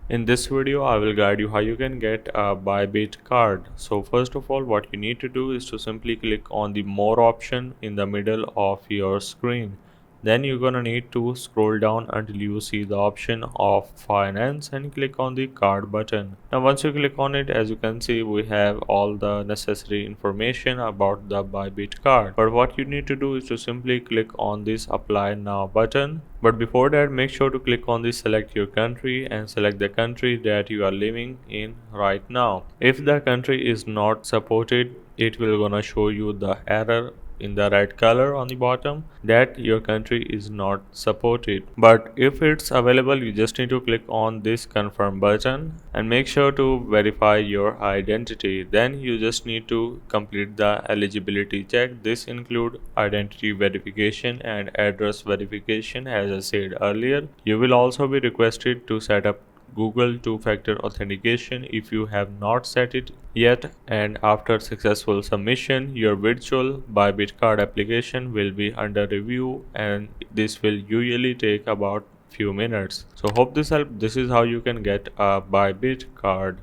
In this video, I will guide you how you can get a Bybit card. So first of all, what you need to do is to simply click on the more option in the middle of your screen. Then you're gonna need to scroll down until you see the option of finance and click on the card button. Now once you click on it, as you can see, we have all the necessary information about the Bybit card. But what you need to do is to simply click on this apply now button. But before that, make sure to click on the select your country and select the country that you are living in right now. If the country is not supported, it will gonna show you the error in the red color on the bottom that your country is not supported. But if it's available, you just need to click on this confirm button and make sure to verify your identity. Then you just need to complete the eligibility check. This include identity verification and address verification. As I said earlier, you will also be requested to set up Google two-factor authentication if you have not set it yet, and after successful submission, your virtual Bybit card application will be under review, and this will usually take about few minutes. So hope this helped. This is how you can get a Bybit card.